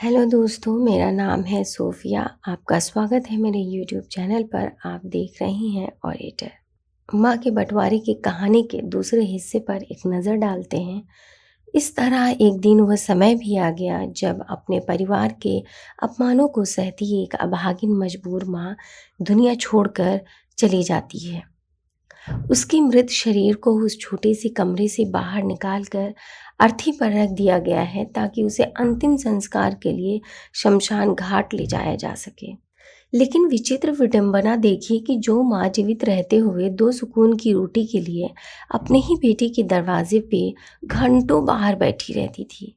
Hello दोस्तों, मेरा नाम है सोफ़िया। आपका स्वागत है मेरे यूट्यूब चैनल पर। आप देख रही हैं ऑडिटर। माँ के बँटवारे की कहानी के दूसरे हिस्से पर एक नज़र डालते हैं। इस तरह एक दिन वह समय भी आ गया जब अपने परिवार के अपमानों को सहती एक अभागिन मजबूर माँ दुनिया छोड़कर चली जाती है। उसके मृत शरीर को उस छोटे से कमरे से बाहर निकालकर अर्थी पर रख दिया गया है ताकि उसे अंतिम संस्कार के लिए शमशान घाट ले जाया जा सके। लेकिन विचित्र विडंबना देखिए कि जो माँ जीवित रहते हुए दो सुकून की रोटी के लिए अपने ही बेटे के दरवाजे पे घंटों बाहर बैठी रहती थी,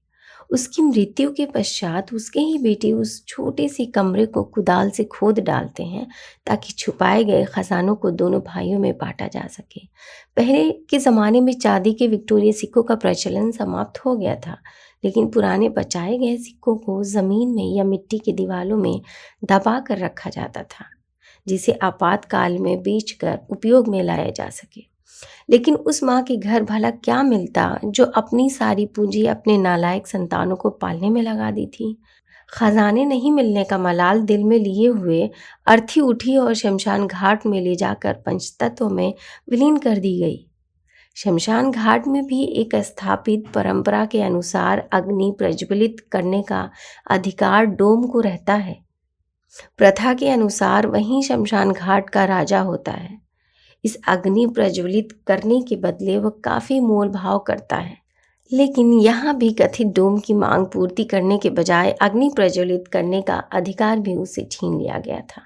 उसकी मृत्यु के पश्चात उसके ही बेटे उस छोटे से कमरे को कुदाल से खोद डालते हैं ताकि छुपाए गए खजानों को दोनों भाइयों में बांटा जा सके। पहले के ज़माने में चांदी के विक्टोरिया सिक्कों का प्रचलन समाप्त हो गया था, लेकिन पुराने बचाए गए सिक्कों को ज़मीन में या मिट्टी की दीवारों में दबा कर रखा जाता था, जिसे आपातकाल में बेचकर उपयोग में लाया जा सके। लेकिन उस माँ के घर भला क्या मिलता जो अपनी सारी पूंजी अपने नालायक संतानों को पालने में लगा दी थी। खजाने नहीं मिलने का मलाल दिल में लिए हुए अर्थी उठी और शमशान घाट में ले जाकर पंचतत्व में विलीन कर दी गई। शमशान घाट में भी एक स्थापित परंपरा के अनुसार अग्नि प्रज्वलित करने का अधिकार डोम को रहता है। प्रथा के अनुसार वहीं शमशान घाट का राजा होता है। इस अग्नि प्रज्वलित करने के बदले वह काफ़ी मोल भाव करता है। लेकिन यहाँ भी कथित डोम की मांग पूर्ति करने के बजाय अग्नि प्रज्वलित करने का अधिकार भी उसे छीन लिया गया था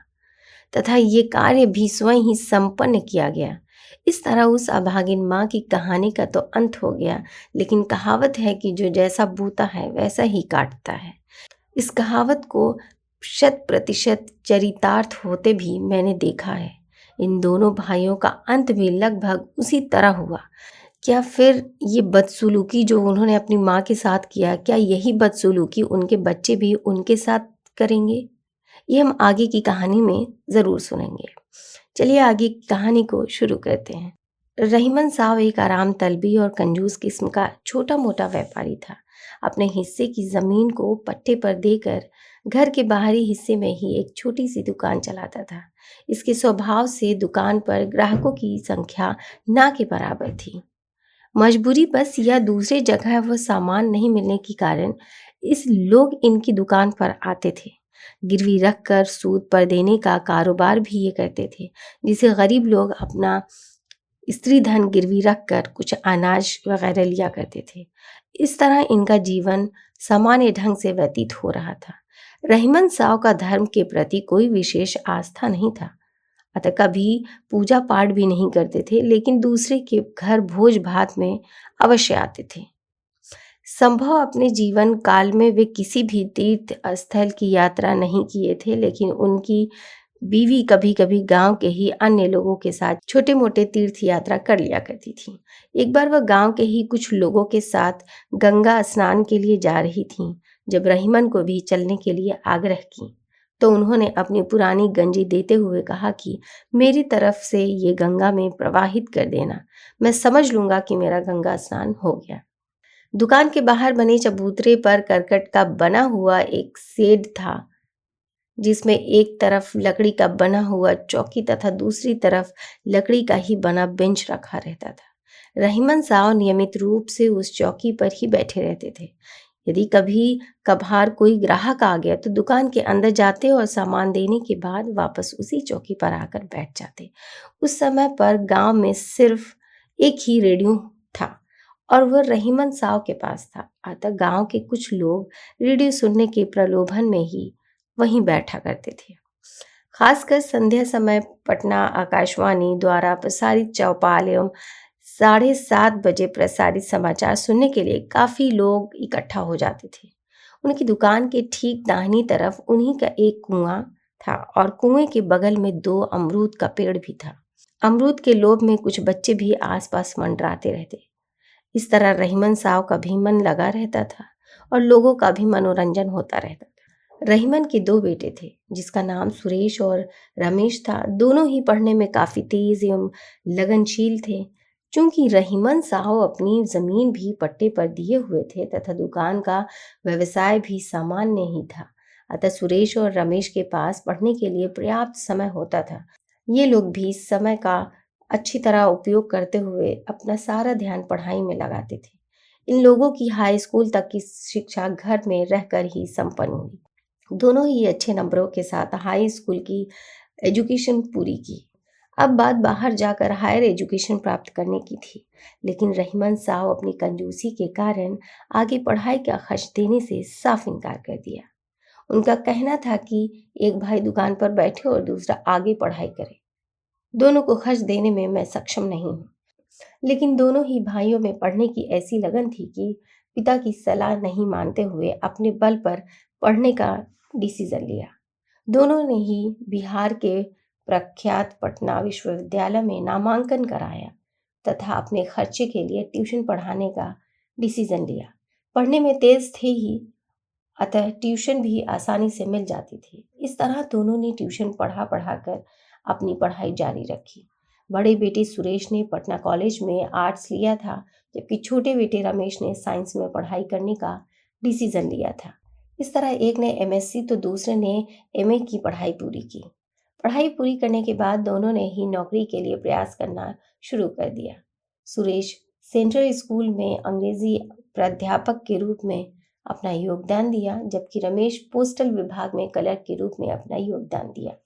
तथा ये कार्य भी स्वयं ही संपन्न किया गया। इस तरह उस अभागिन माँ की कहानी का तो अंत हो गया, लेकिन कहावत है कि जो जैसा बोता है वैसा ही काटता है। इस कहावत को 100% चरितार्थ होते भी मैंने देखा है। इन दोनों भाइयों का अंत भी लगभग उसी तरह हुआ। क्या फिर ये बदसलूकी जो उन्होंने अपनी माँ के साथ किया, क्या यही बदसलूकी उनके बच्चे भी उनके साथ करेंगे? ये हम आगे की कहानी में ज़रूर सुनेंगे। चलिए आगे की कहानी को शुरू करते हैं। रहीमन साहब एक आराम तलबी और कंजूस किस्म का छोटा मोटा व्यापारी था। अपने हिस्से की ज़मीन को पट्टे पर देकर घर के बाहरी हिस्से में ही एक छोटी सी दुकान चलाता था। इसके स्वभाव से दुकान पर ग्राहकों की संख्या ना के बराबर थी। मजबूरी बस या दूसरी जगह वह सामान नहीं मिलने के कारण इस लोग इनकी दुकान पर आते थे। गिरवी रखकर सूद पर देने का कारोबार भी ये करते थे, जिसे गरीब लोग अपना स्त्री धन गिरवी रखकर कुछ अनाज वगैरह लिया करते थे। इस तरह इनका जीवन सामान्य ढंग से व्यतीत हो रहा था। रहीमन साव का धर्म के प्रति कोई विशेष आस्था नहीं था, अतः कभी पूजा पाठ भी नहीं करते थे, लेकिन दूसरे के घर भोज भात में अवश्य आते थे। संभव अपने जीवन काल में वे किसी भी तीर्थ स्थल की यात्रा नहीं किए थे, लेकिन उनकी बीवी कभी कभी गांव के ही अन्य लोगों के साथ छोटे मोटे तीर्थ यात्रा कर लिया करती थी। एक बार वह गांव के ही कुछ लोगों के साथ गंगा स्नान के लिए जा रही थीं। जब रहीमन को भी चलने के लिए आग्रह की तो उन्होंने अपनी पुरानी गंजी देते हुए कहा कि मेरी तरफ से ये गंगा में प्रवाहित कर देना, मैं समझ लूंगा कि मेरा गंगा स्नान हो गया। दुकान के बाहर बने चबूतरे पर करकट का बना हुआ एक शेड था, जिसमें एक तरफ लकड़ी का बना हुआ चौकी तथा दूसरी तरफ लकड़ी का ही बना बेंच रखा रहता था। रहीमन साहब नियमित रूप से उस चौकी पर ही बैठे रहते थे। यदि कभी कभार कोई ग्राहक आ गया तो दुकान के अंदर जाते और सामान देने के बाद वापस उसी चौकी पर आकर बैठ जाते। उस समय पर गांव में सिर्फ एक ही रेडियो था और वह रहीमन साहब के पास था। अतः गांव के कुछ लोग रेडियो सुनने के प्रलोभन में ही वहीं बैठा करते थे। खासकर संध्या समय पटना आकाशवाणी द्वारा प्रसारित चौपाल एवं 7:30 बजे प्रसारित समाचार सुनने के लिए काफी लोग इकट्ठा हो जाते थे। उनकी दुकान के ठीक दाहिनी तरफ उन्हीं का एक कुआं था और कुएं के बगल में 2 अमरूद का पेड़ भी था। अमरूद के लोभ में कुछ बच्चे भी आसपास मंडराते रहते। इस तरह रहीमन साहब का भी मन लगा रहता था और लोगों का भी मनोरंजन होता रहता था। रहीमन के 2 बेटे थे, जिसका नाम सुरेश और रमेश था। दोनों ही पढ़ने में काफी तेज एवं लगनशील थे। चूंकि रहीमन साहब अपनी जमीन भी पट्टे पर दिए हुए थे तथा दुकान का व्यवसाय भी सामान्य ही था, अतः सुरेश और रमेश के पास पढ़ने के लिए पर्याप्त समय होता था। ये लोग भी इस समय का अच्छी तरह उपयोग करते हुए अपना सारा ध्यान पढ़ाई में लगाते थे। इन लोगों की हाई स्कूल तक की शिक्षा घर में रहकर ही संपन्न हुई। दोनों ही अच्छे नंबरों के साथ हाई स्कूल की एजुकेशन पूरी की। अब बात बाहर जाकर हायर एजुकेशन प्राप्त करने की थी, लेकिन रहीमन साहब अपनी कंजूसी के कारण आगे पढ़ाई का खर्च देने से साफ इनकार कर दिया। उनका कहना था कि एक भाई दुकान पर बैठे और दूसरा आगे पढ़ाई करे, दोनों को खर्च देने में मैं सक्षम नहीं हूँ। लेकिन दोनों ही भाइयों में पढ़ने की ऐसी लगन थी कि पिता की सलाह नहीं मानते हुए अपने बल पर पढ़ने का डिसीजन लिया। दोनों ने ही बिहार के प्रख्यात पटना विश्वविद्यालय में नामांकन कराया तथा अपने खर्चे के लिए ट्यूशन पढ़ाने का डिसीजन लिया। पढ़ने में तेज थे ही, अतः ट्यूशन भी आसानी से मिल जाती थी। इस तरह दोनों ने ट्यूशन पढ़ा पढ़ा कर अपनी पढ़ाई जारी रखी। बड़े बेटे सुरेश ने पटना कॉलेज में आर्ट्स लिया था, जबकि छोटे बेटे रमेश ने साइंस में पढ़ाई करने का डिसीजन लिया था। इस तरह एक ने एमएससी तो दूसरे ने एमए की पढ़ाई पूरी की। पढ़ाई पूरी करने के बाद दोनों ने ही नौकरी के लिए प्रयास करना शुरू कर दिया। सुरेश सेंट्रल स्कूल में अंग्रेजी प्राध्यापक के रूप में अपना योगदान दिया, जबकि रमेश पोस्टल विभाग में क्लर्क के रूप में अपना योगदान दिया।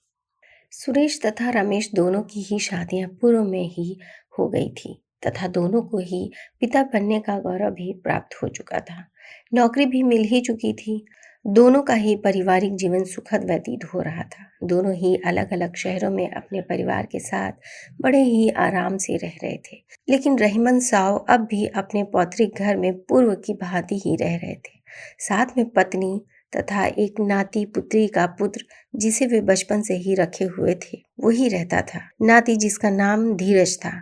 सुरेश तथा रमेश दोनों की ही शादियां पूर्व में ही हो गई थी तथा दोनों को ही पिता बनने का गौरव भी प्राप्त हो चुका था। नौकरी भी मिल ही चुकी थी। दोनों का ही पारिवारिक जीवन सुखद व्यतीत हो रहा था। दोनों ही अलग अलग शहरों में अपने परिवार के साथ बड़े ही आराम से रह रहे थे। लेकिन रहीमन साहब अब भी अपने पौतृक घर में पूर्व की भांति ही रह रहे थे। साथ में पत्नी तथा एक नाती पुत्री का पुत्र जिसे वे बचपन से ही रखे हुए थे वही रहता था। नाती जिसका नाम धीरज था।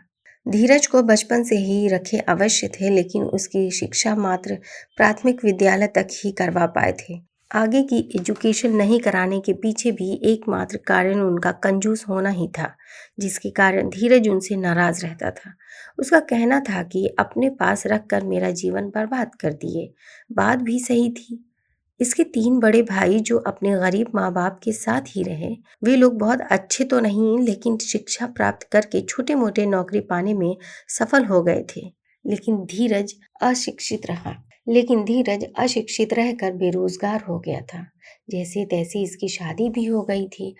धीरज को बचपन से ही रखे अवश्य थे, लेकिन उसकी शिक्षा मात्र प्राथमिक विद्यालय तक ही करवा पाए थे। आगे की एजुकेशन नहीं कराने के पीछे भी एकमात्र कारण उनका कंजूस होना ही था, जिसके कारण धीरज उनसे नाराज रहता था। उसका कहना था कि अपने पास रखकर मेरा जीवन बर्बाद कर दिए। बात भी सही थी। इसके 3 बड़े भाई जो अपने गरीब माँ बाप के साथ ही रहे, वे लोग बहुत अच्छे तो नहीं, लेकिन शिक्षा प्राप्त करके छोटे मोटे नौकरी पाने में सफल हो गए थे। लेकिन धीरज अशिक्षित रहकर बेरोजगार हो गया था। जैसे तैसे इसकी शादी भी हो गई थी।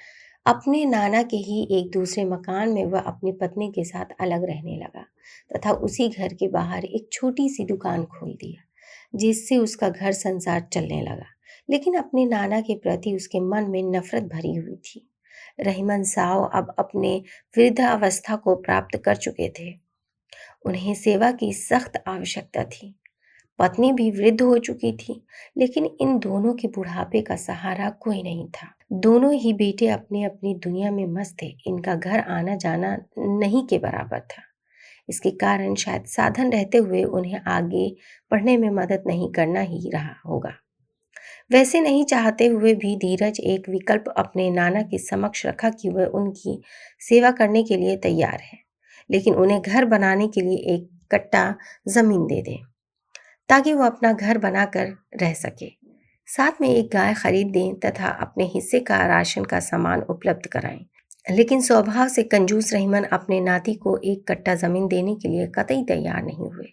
अपने नाना के ही एक दूसरे मकान में वह अपनी पत्नी के साथ अलग रहने लगा तथा उसी घर के बाहर एक छोटी सी दुकान खोल दिया, जिससे उसका घर संसार चलने लगा। लेकिन अपने नाना के प्रति उसके मन में नफरत भरी हुई थी। रहीमन साहब अब अपने वृद्धावस्था को प्राप्त कर चुके थे। उन्हें सेवा की सख्त आवश्यकता थी। पत्नी भी वृद्ध हो चुकी थी, लेकिन इन दोनों के बुढ़ापे का सहारा कोई नहीं था। दोनों ही बेटे अपनी अपनी दुनिया में मस्त थे। इनका घर आना जाना नहीं के बराबर था। इसके कारण शायद साधन रहते हुए उन्हें आगे पढ़ने में मदद नहीं करना ही रहा होगा। वैसे नहीं चाहते हुए भी धीरज एक विकल्प अपने नाना के समक्ष रखा कि वह उनकी सेवा करने के लिए तैयार है, लेकिन उन्हें घर बनाने के लिए एक कट्टा जमीन दे दे ताकि वो अपना घर बनाकर रह सके। साथ में एक गाय खरीद दें तथा अपने हिस्से का राशन का सामान उपलब्ध कराएं। लेकिन स्वभाव से कंजूस रहीमन अपने नाती को एक कट्टा जमीन देने के लिए कतई तैयार नहीं हुए।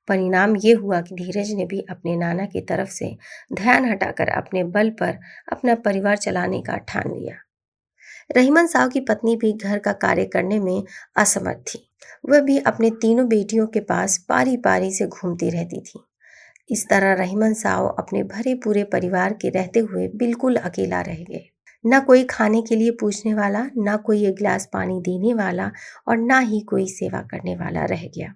परिणाम ये हुआ कि धीरज ने भी अपने नाना की तरफ से ध्यान हटाकर अपने बल पर अपना परिवार चलाने का ठान लिया। रहीमन साहब की पत्नी भी घर का कार्य करने में असमर्थ थी। वह भी अपने तीनों बेटियों के पास पारी पारी से घूमती रहती थी। इस तरह रहीमन साहब अपने भरे पूरे परिवार के रहते हुए बिल्कुल अकेला रह गए। न कोई खाने के लिए पूछने वाला, न कोई एक गिलास पानी देने वाला और न ही कोई सेवा करने वाला रह गया।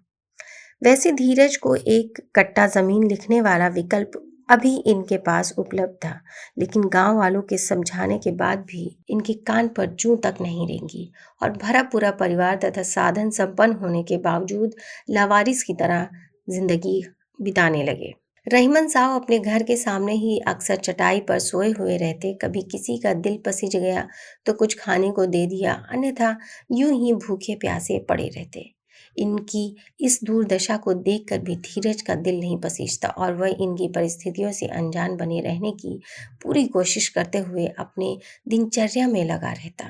वैसे धीरज को एक कट्टा जमीन लिखने वाला विकल्प अभी इनके पास उपलब्ध था, लेकिन गांव वालों के समझाने के बाद भी इनके कान पर जूं तक नहीं रेंगी और भरा पूरा परिवार तथा साधन संपन्न होने के बावजूद लावारिस की तरह जिंदगी बिताने लगे। रहीमन साहब अपने घर के सामने ही अक्सर चटाई पर सोए हुए रहते। कभी किसी का दिल पसीज गया तो कुछ खाने को दे दिया, अन्यथा यूं ही भूखे प्यासे पड़े रहते। इनकी इस दुर्दशा को देखकर भी धीरज का दिल नहीं पसीजता और वह इनकी परिस्थितियों से अनजान बने रहने की पूरी कोशिश करते हुए अपने दिनचर्या में लगा रहता।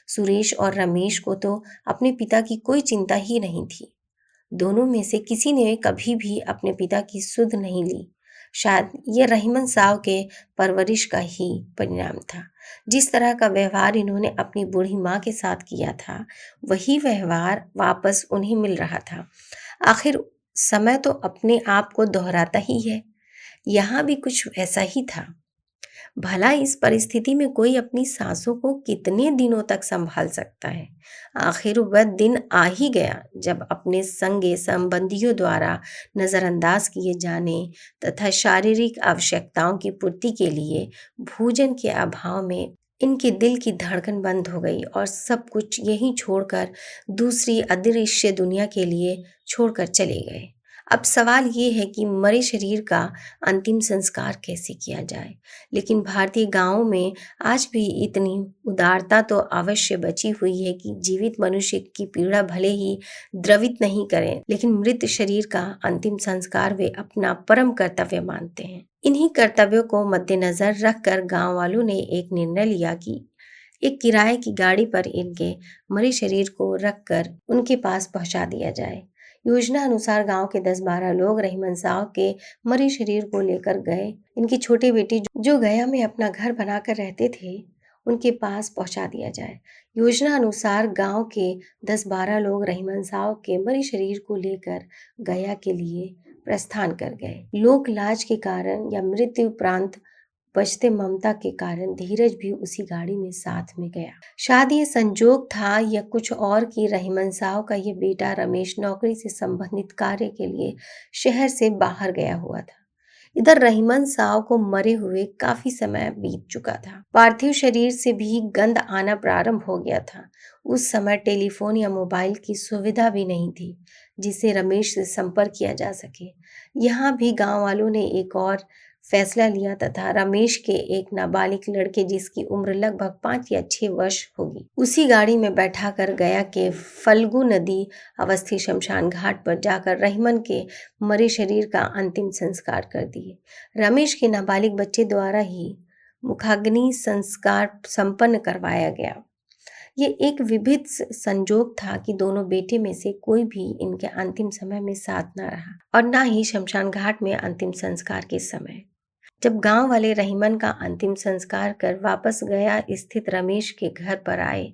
सुरेश और रमेश को तो अपने पिता की कोई चिंता ही नहीं थी। दोनों में से किसी ने कभी भी अपने पिता की सुध नहीं ली। शायद यह रहीमन साहब के परवरिश का ही परिणाम था। जिस तरह का व्यवहार इन्होंने अपनी बूढ़ी माँ के साथ किया था, वही व्यवहार वापस उन्हें मिल रहा था। आखिर समय तो अपने आप को दोहराता ही है। यहाँ भी कुछ ऐसा ही था। भला इस परिस्थिति में कोई अपनी सासों को कितने दिनों तक संभाल सकता है। आखिर वह दिन आ ही गया जब अपने संगे संबंधियों द्वारा नजरअंदाज किए जाने तथा शारीरिक आवश्यकताओं की पूर्ति के लिए भोजन के अभाव में इनके दिल की धड़कन बंद हो गई और सब कुछ यहीं छोड़कर दूसरी अदृश्य दुनिया के लिए छोड़कर चले गए। अब सवाल ये है कि मरे शरीर का अंतिम संस्कार कैसे किया जाए। लेकिन भारतीय गांवों में आज भी इतनी उदारता तो अवश्य बची हुई है कि जीवित मनुष्य की पीड़ा भले ही द्रवित नहीं करें, लेकिन मृत शरीर का अंतिम संस्कार वे अपना परम कर्तव्य मानते हैं। इन्हीं कर्तव्यों को मद्देनजर रखकर गांव वालों ने एक निर्णय लिया कि एक किराए की गाड़ी पर इनके मरे शरीर को रखकर उनके पास पहुंचा दिया जाए। योजना अनुसार गांव के 10-12 लोग रहीमन साहब के मरे शरीर को लेकर गए। इनकी छोटी बेटी जो गया में अपना घर बनाकर रहते थे, उनके पास पहुंचा दिया जाए। योजना अनुसार गांव के 10-12 लोग रहीमन साहब के मरे शरीर को लेकर गया के लिए प्रस्थान कर गए। लोक लाज के कारण या मृत्यु उपरांत बचते ममता के कारण धीरज भी उसी गाड़ी में साथ में गया। शायद ये संजोग था या कुछ और कि रहीमन साहब का ये बेटा रमेश नौकरी से संबंधित कार्य के लिए शहर से बाहर गया हुआ था। इधर रहीमन साहब को मरे हुए काफी समय बीत चुका था। पार्थिव शरीर से भी गंध आना प्रारंभ हो गया था। उस समय टेलीफोन या मोबाइल की सुविधा भी नहीं थी जिससे रमेश से संपर्क किया जा सके। यहाँ भी गांव वालों ने एक और फैसला लिया तथा रमेश के एक नाबालिग लड़के जिसकी उम्र लगभग 5 या 6 वर्ष होगी, उसी गाड़ी में बैठाकर गया के फल्गु नदी अवस्थित शमशान घाट पर जाकर रहीमन के मरे शरीर का अंतिम संस्कार कर दिए। रमेश के नाबालिग बच्चे द्वारा ही मुखाग्नि संस्कार संपन्न करवाया गया। ये एक विभिन्न संजोग था कि दोनों बेटे में से कोई भी इनके अंतिम समय में साथ न रहा और न ही शमशान घाट में अंतिम संस्कार के समय। जब गांव वाले रहीमन का अंतिम संस्कार कर वापस गया स्थित रमेश के घर पर आए,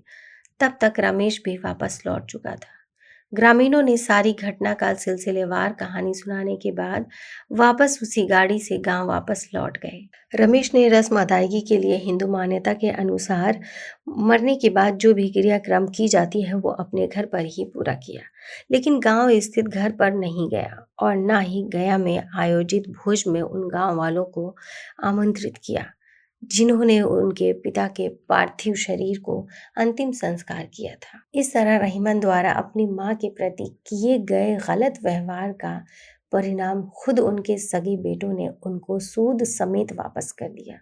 तब तक रमेश भी वापस लौट चुका था। ग्रामीणों ने सारी घटना का सिलसिलेवार कहानी सुनाने के बाद वापस उसी गाड़ी से गांव वापस लौट गए। रमेश ने रस्म अदायगी के लिए हिंदू मान्यता के अनुसार मरने के बाद जो भी क्रियाक्रम की जाती है वो अपने घर पर ही पूरा किया, लेकिन गांव स्थित घर पर नहीं गया और न ही गया में आयोजित भोज में उन गांव वालों को आमंत्रित किया जिन्होंने उनके पिता के पार्थिव शरीर को अंतिम संस्कार किया था। इस तरह रहीमन द्वारा अपनी मां के प्रति किए गए गलत व्यवहार का परिणाम खुद उनके सगे बेटों ने उनको सूद समेत वापस कर दिया।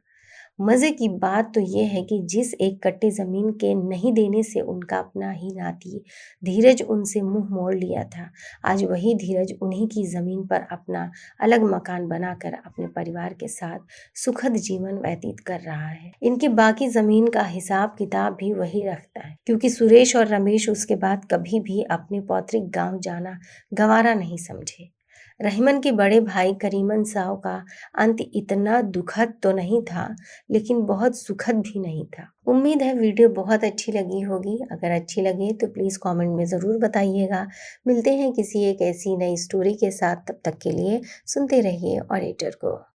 मजे की बात तो यह है कि जिस एक कट्टे जमीन के नहीं देने से उनका अपना ही नाती धीरज उनसे मुंह मोड़ लिया था, आज वही धीरज उन्हीं की जमीन पर अपना अलग मकान बनाकर अपने परिवार के साथ सुखद जीवन व्यतीत कर रहा है। इनके बाकी जमीन का हिसाब किताब भी वही रखता है, क्योंकि सुरेश और रमेश उसके बाद कभी भी अपने पौतृक गांव जाना गंवारा नहीं समझे। रहीमन के बड़े भाई करीमन साहब का अंत इतना दुखद तो नहीं था, लेकिन बहुत सुखद भी नहीं था। उम्मीद है वीडियो बहुत अच्छी लगी होगी। अगर अच्छी लगे तो प्लीज़ कमेंट में ज़रूर बताइएगा। मिलते हैं किसी एक ऐसी नई स्टोरी के साथ, तब तक के लिए सुनते रहिए ऑडिटर को।